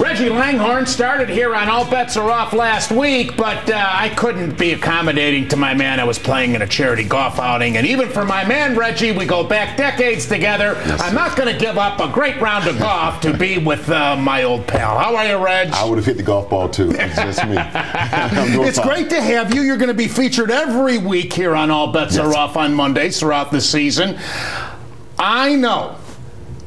Reggie Langhorne started here on All Bets Are Off last week, but I couldn't be accommodating to my man. I was playing in a charity golf outing, and even for my man Reggie, we go back decades together. Yes, I'm not going to give up a great round of golf to be with my old pal. How are you, Reg? I would have hit the golf ball too. It's just me. It's fine. Great to have you. You're going to be featured every week here on All Bets Are Off on Mondays throughout the season. I know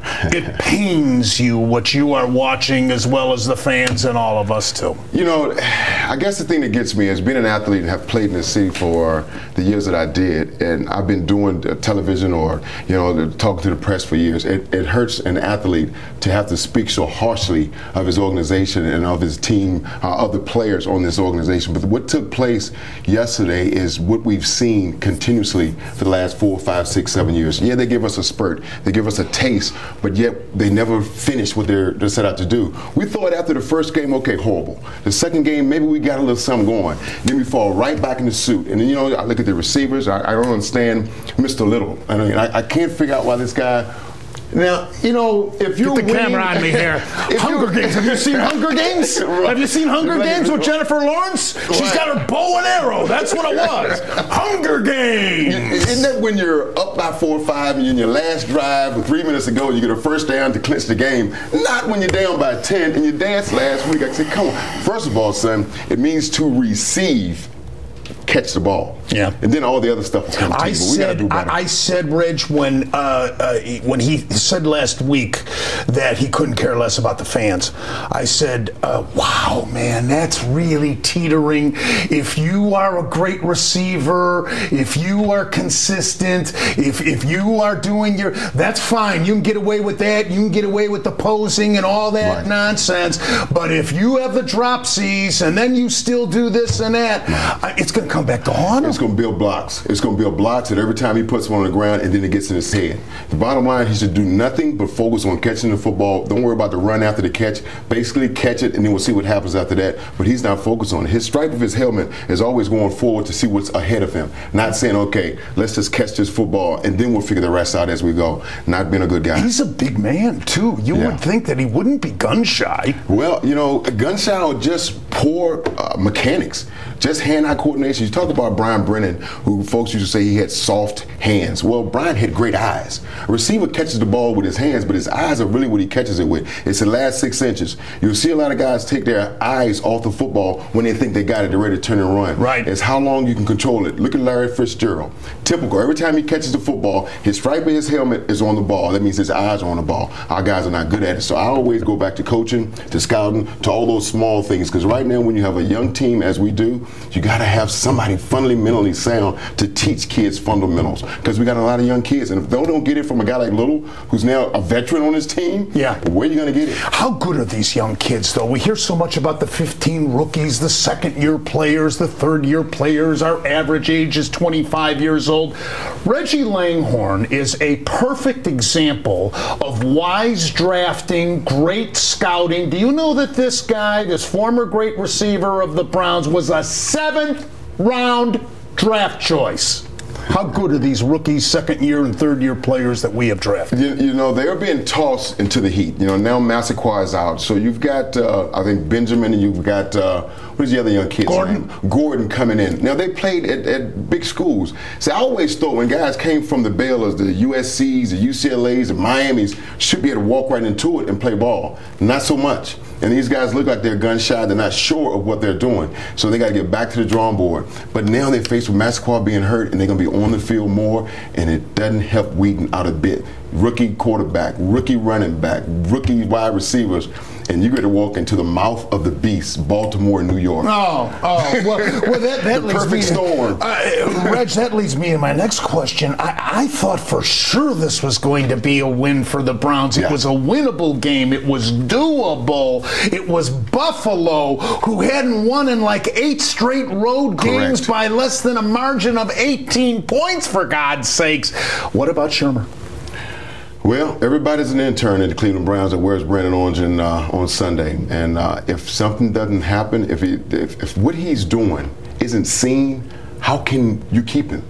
it pains you what you are watching, as well as the fans and all of us too. You know, I guess the thing that gets me is being an athlete and have played in the city for the years that I did, and I've been doing television or, you know, talking to the press for years. It hurts an athlete to have to speak so harshly of his organization and of his team, of the players on this organization. But what took place yesterday is what we've seen continuously for the last 4, 5, 6, 7 years. Yeah, they give us a spurt. They give us a taste, but yet they never finish what they're set out to do. We thought after the first game, okay, horrible. The second game, maybe we got a little something going. Then we fall right back in the suit. And then, you know, I look at the receivers. I don't understand Mr. Little. I mean, I can't figure out why this guy. Now, you know, if you're Get the camera on me here. Hunger Games. Have you seen Hunger Games? Right. Have you seen Hunger Games with Jennifer Lawrence? Right. She's got her bow and arrow. That's what it was. Hunger Games. Isn't that when you're up by 4 or 5 and you're in your last drive with 3 minutes to go, you get a first down to clinch the game? Not when you're down by 10 and you danced last week. I said, come on. First of all, son, it means to receive. Catch the ball. Yeah. And then all the other stuff will come to you. But we got to do better. I said, Reg, when he said last week that he couldn't care less about the fans, I said, wow, man, that's really teetering. If you are a great receiver, if you are consistent, if you are doing that's fine. You can get away with that. You can get away with the posing and all that nonsense. But if you have the dropsies and then you still do this and that, it's going to come back to haunt him. It's going to build blocks. It's going to build blocks, and every time he puts one on the ground, and then it gets in his head. The bottom line, he should do nothing but focus on catching the football. Don't worry about the run after the catch. Basically, catch it, and then we'll see what happens after that. But he's not focused on it. His stripe of his helmet is always going forward to see what's ahead of him. Not saying, okay, let's just catch this football, and then we'll figure the rest out as we go. Not being a good guy. He's a big man, too. You would think that he wouldn't be gun-shy. Well, you know, gun-shy or just poor mechanics. Just hand-eye coordination. You talk about Brian Brennan, who folks used to say he had soft hands. Well, Brian had great eyes. A receiver catches the ball with his hands, but his eyes are really what he catches it with. It's the last 6 inches. You'll see a lot of guys take their eyes off the football when they think they got it, they're ready to turn and run. Right. It's how long you can control it. Look at Larry Fitzgerald. Typical. Every time he catches the football, his stripe of his helmet is on the ball. That means his eyes are on the ball. Our guys are not good at it. So I always go back to coaching, to scouting, to all those small things. Because right now, when you have a young team, as we do, you got to have somebody fundamentally sound to teach kids fundamentals, because we got a lot of young kids, and if they don't get it from a guy like Little, who's now a veteran on his team, where are you going to get it? How good are these young kids, though? We hear so much about the 15 rookies, the second-year players, the third-year players. Our average age is 25 years old. Reggie Langhorne is a perfect example of wise drafting, great scouting. Do you know that this guy, this former great receiver of the Browns, was a 7th-round draft choice? How good are these rookies, second-year and third-year players that we have drafted? You know, they're being tossed into the heat. You know, now Massaquoi is out. So you've got, I think, Benjamin, and you've got, who's the other young kid's name? Gordon coming in. Now, they played at big schools. See, I always thought when guys came from the Baylors, the USCs, the UCLAs, the Miamis, should be able to walk right into it and play ball. Not so much. And these guys look like they're gun-shy. They're not sure of what they're doing. So they got to get back to the drawing board. But now they're faced with Massaquoi being hurt, and they're going to be on the field more, and it doesn't help Wheaton out a bit. Rookie quarterback, rookie running back, rookie wide receivers, and you got to walk into the mouth of the beast, Baltimore and New York. Well, that leads me storm. Reg, that leads me to my next question. I thought for sure this was going to be a win for the Browns. It was a winnable game. It was doable. It was Buffalo, who hadn't won in like 8 straight road games by less than a margin of 18 points, for God's sakes. What about Shermer? Well, everybody's an intern at the Cleveland Browns that wears Brandon Orange on Sunday. And if something doesn't happen, if what he's doing isn't seen, how can you keep him?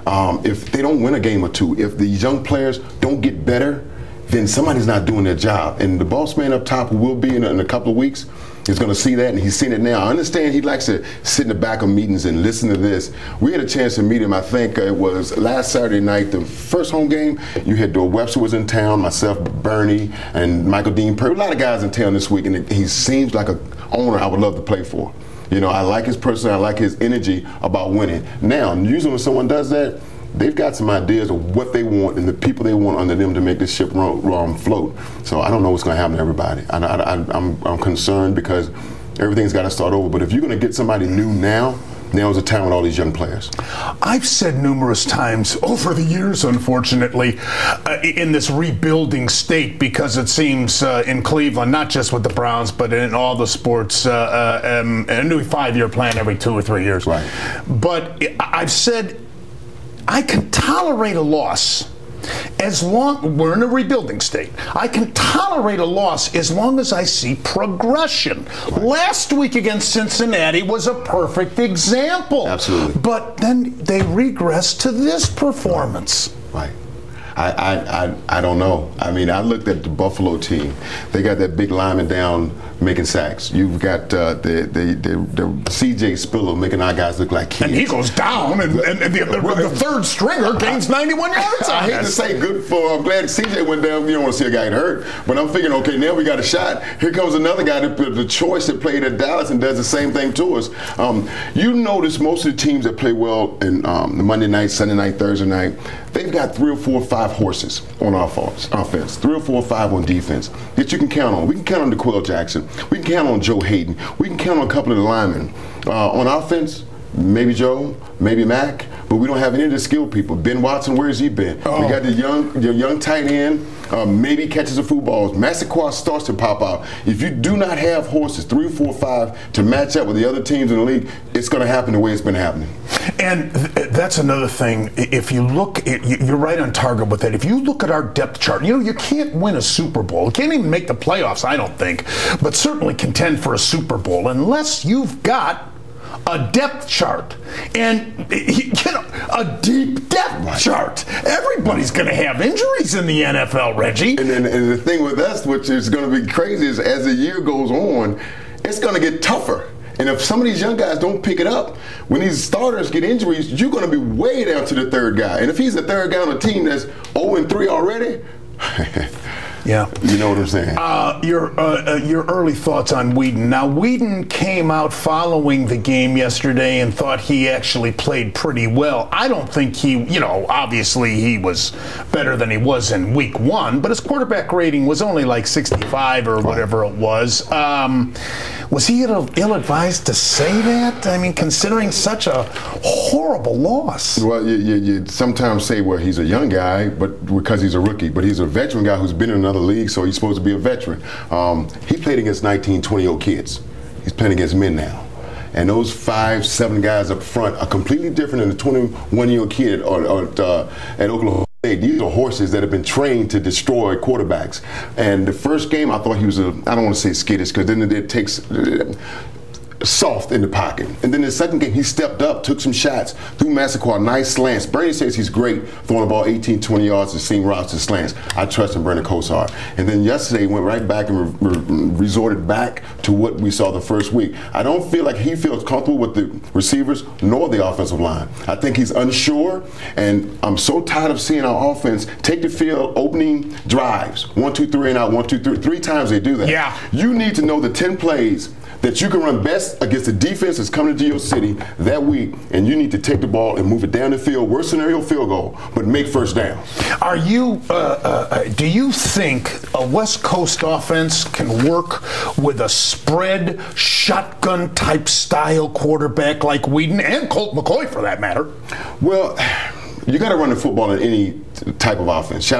If they don't win a game or two, if these young players don't get better, then somebody's not doing their job. And the boss man up top, who will be in a couple of weeks, is going to see that, and he's seen it now. I understand he likes to sit in the back of meetings and listen to this. We had a chance to meet him, I think it was last Saturday night, the first home game. You had Webster was in town, myself, Bernie, and Michael Dean Purdy. A lot of guys in town this week, and he seems like an owner I would love to play for. You know, I like his personality, I like his energy about winning. Now, usually when someone does that, they've got some ideas of what they want and the people they want under them to make this ship float. So I don't know what's going to happen to everybody. I'm concerned because everything's got to start over. But if you're going to get somebody new now is the time with all these young players. I've said numerous times over the years, unfortunately, in this rebuilding state, because it seems in Cleveland, not just with the Browns, but in all the sports, a new 5-year plan every 2 or 3 years. Right. But I've said I can tolerate a loss as long we're in a rebuilding state. I can tolerate a loss as long as I see progression. Right. Last week against Cincinnati was a perfect example. Absolutely. But then they regressed to this performance. Right. I don't know. I mean, I looked at the Buffalo team. They got that big lineman down making sacks. You've got the C.J. Spiller making our guys look like kids. And he goes down, and the third stringer gains 91 yards. I hate to say good for. I'm glad C.J. went down. You don't want to see a guy get hurt. But I'm figuring, okay, now we got a shot. Here comes another guy, the choice that played at Dallas and does the same thing to us. You notice most of the teams that play well in the Monday night, Sunday night, Thursday night, they've got 3 or 4 or 5 horses on offense, 3 or 4 or 5 on defense that you can count on. We can count on DeQuell Jackson. We can count on Joe Hayden. We can count on a couple of the linemen. On offense, maybe Joe, maybe Mac, but we don't have any of the skilled people. Ben Watson, where's he been? We got the young tight end, maybe catches a few balls. Massaquoi starts to pop out. If you do not have horses, 3, 4, 5, to match up with the other teams in the league, it's going to happen the way it's been happening. And that's another thing. If you look, you're right on target with that. If you look at our depth chart, you know, you can't win a Super Bowl. You can't even make the playoffs, I don't think, but certainly contend for a Super Bowl unless you've got a depth chart and a deep depth chart. Everybody's going to have injuries in the NFL, Reggie. And the thing with us, which is going to be crazy, is as the year goes on, it's going to get tougher. And if some of these young guys don't pick it up, when these starters get injuries, you're going to be way down to the third guy. And if he's the third guy on a team that's 0-3 already, yeah, you know what I'm saying. Your early thoughts on Whedon. Now, Whedon came out following the game yesterday and thought he actually played pretty well. I don't think he, obviously he was better than he was in week 1, but his quarterback rating was only like 65 or whatever it was. Was he ill-advised to say that? I mean, considering such a horrible loss. Well, you sometimes say, well, he's a young guy, but because he's a rookie, but he's a veteran guy who's been in another league, so he's supposed to be a veteran. He played against 19, 20-year-old kids. He's playing against men now. And those 5, 7 guys up front are completely different than the 21-year-old kid at Oklahoma. These are horses that have been trained to destroy quarterbacks. And the first game, I thought he was I don't want to say skittish, because then it takes soft in the pocket. And then the second game, he stepped up, took some shots, threw Massaquoi nice slants. Bernie says he's great throwing the ball 18, 20 yards to seam routes to slants. I trust him, Bernie Kosar. And then yesterday, he went right back and resorted back to what we saw the first week. I don't feel like he feels comfortable with the receivers nor the offensive line. I think he's unsure, and I'm so tired of seeing our offense take the field opening drives. 1, 2, 3 and out, 1, 2, 3. 3 times they do that. Yeah. You need to know the 10 plays that you can run best against the defense that's coming into your city that week, and you need to take the ball and move it down the field, worst scenario field goal, but make first down. Are you, do you think a West Coast offense can work with a spread shotgun type style quarterback like Whedon and Colt McCoy for that matter? Well, you got to run the football in any type of offense.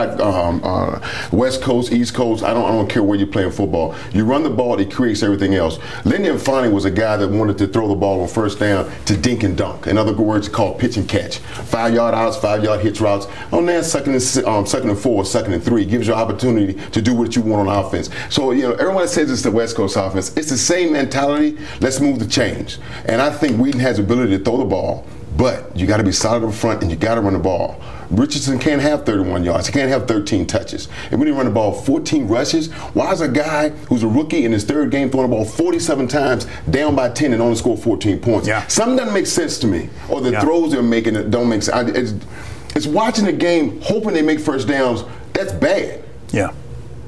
West Coast, East Coast, I don't care where you're playing football. You run the ball, it creates everything else. Lenny Infante was a guy that wanted to throw the ball on first down to dink and dunk. In other words, called pitch and catch. 5-yard outs, 5-yard hitch routes. On that second and 4, 2nd and 3 gives you an opportunity to do what you want on offense. So, everyone says it's the West Coast offense. It's the same mentality. Let's move the change. And I think Whedon has the ability to throw the ball, But you got to be solid up front, and you got to run the ball. Richardson can't have 31 yards. He can't have 13 touches. And when he run the ball 14 rushes, why is a guy who's a rookie in his third game throwing the ball 47 times down by 10 and only score 14 points? Yeah. Something doesn't make sense to me. Or the throws they're making that don't make sense. It's watching the game, hoping they make first downs. That's bad. Yeah.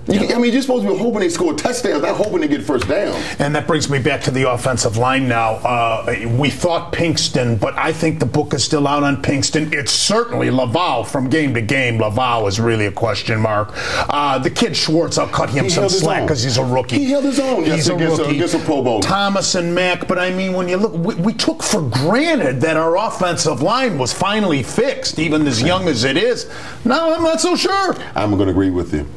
I mean, you're supposed to be hoping they score touchdowns, not hoping they get first down. And that brings me back to the offensive line now. We thought Pinkston, but I think the book is still out on Pinkston. It's certainly Laval from game to game. Laval is really a question mark. The kid Schwartz, I'll cut him some slack because he's a rookie. He held his own he's a rookie. Against a Pro Bowl. Thomas and Mack, but I mean, when you look, we took for granted that our offensive line was finally fixed, even as young as it is. Now I'm not so sure. I'm going to agree with you.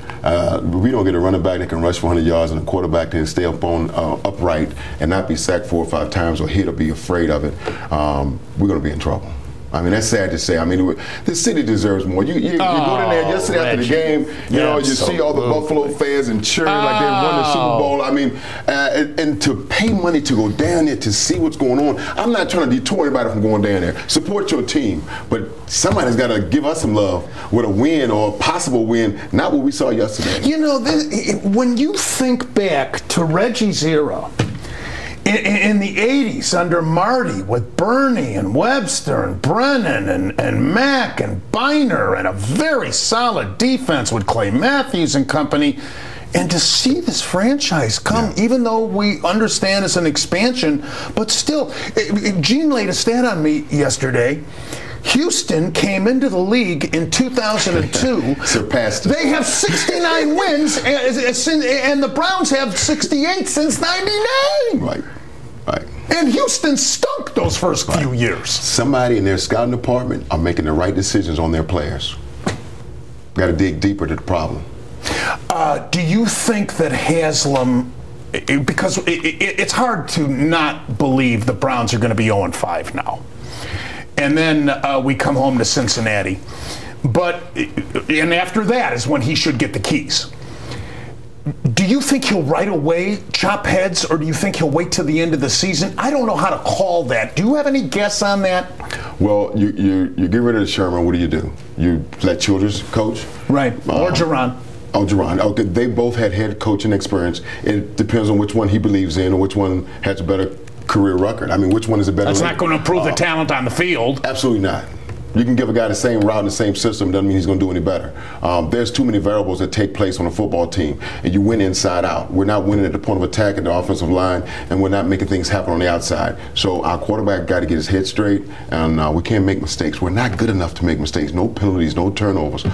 We don't get a running back that can rush for 100 yards and a quarterback that can stay up on upright and not be sacked 4 or 5 times or hit or be afraid of it. We're going to be in trouble. I mean, that's sad to say. I mean, the city deserves more. You go in there yesterday after the game, you know, you see all the Buffalo fans and cheering like they won the Super Bowl. I mean, and to pay money to go down there to see what's going on. I'm not trying to detour anybody from going down there. Support your team, but somebody's got to give us some love with a win or a possible win, not what we saw yesterday. You know, when you think back to Reggie's era, in the 80s under Marty with Bernie and Webster and Brennan and Mack and Biner and a very solid defense with Clay Matthews and company, and to see this franchise come, even though we understand it's an expansion, but still, Gene laid a stat on me yesterday. Houston came into the league in 2002. Surpassed it. They have 69 wins, and the Browns have 68 since 99. Right. And Houston stunk those first few years. Somebody in their scouting department are making the right decisions on their players. Got to dig deeper to the problem. Do you think that Haslam, because it's hard to not believe the Browns are going to be 0-5 now. And then we come home to Cincinnati. And after that is when he should get the keys. Do you think he'll right away chop heads, or do you think he'll wait till the end of the season? I don't know how to call that. Do you have any guess on that? Well, you get rid of Sherman. What do? You let Childress coach? Right. Or Jerron. Oh, Jerron. Okay, they both had head coaching experience. It depends on which one he believes in or which one has a better career record. I mean, which one is a better? That's not going to improve the talent on the field. Absolutely not. You can give a guy the same route and the same system, doesn't mean he's going to do any better. There's too many variables that take place on a football team, and you win inside out. We're not winning at the point of attack in the offensive line, and we're not making things happen on the outside. So our quarterback got to get his head straight, and we can't make mistakes. We're not good enough to make mistakes. No penalties, no turnovers.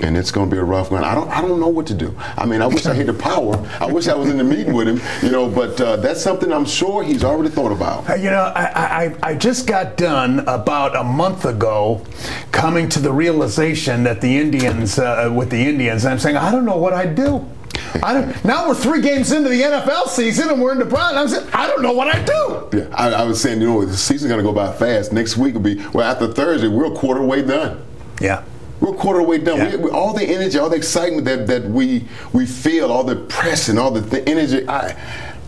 And it's going to be a rough one. I don't know what to do. I mean, I wish I had the power. I wish I was in the meeting with him, but that's something I'm sure he's already thought about. I just got done about a month ago coming to the realization that the Indians, with the Indians, I'm saying, I don't know what I'd do. Now we're 3 games into the NFL season and we're in the Browns. I'm saying, I don't know what I'd do. Yeah, I was saying, the season's going to go by fast. Next week will be, after Thursday, we're a quarter way done. Yeah. We're a quarter way done. Yeah. All the energy, all the excitement that we feel, all the press and all the energy,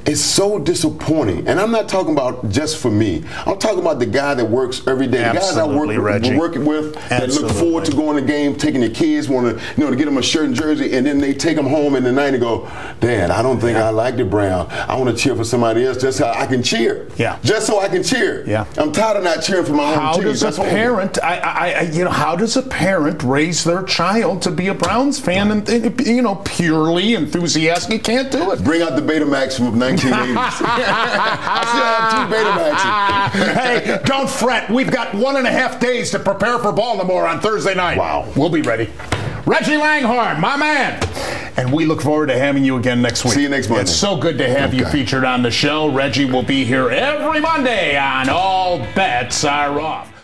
it's so disappointing. And I'm not talking about just for me. I'm talking about the guy that works every day. Absolutely, the guys I work with that look forward to going to the game, taking their kids, want to get them a shirt and jersey, and then they take them home in the night and go, Dad, I don't think I like the Browns. I want to cheer for somebody else just so I can cheer. Yeah. Just so I can cheer. Yeah. I'm tired of not cheering for my own team. How does a parent raise their child to be a Browns fan and purely enthusiastic? You can't do it. Bring out the Betamax from 1980s. I still have 2 Betamaxes. Hey, don't fret. We've got 1.5 days to prepare for Baltimore on Thursday night. Wow. We'll be ready. Reggie Langhorne, my man. And we look forward to having you again next week. See you next Monday. It's so good to have you featured on the show. Reggie will be here every Monday on All Bets Are Off.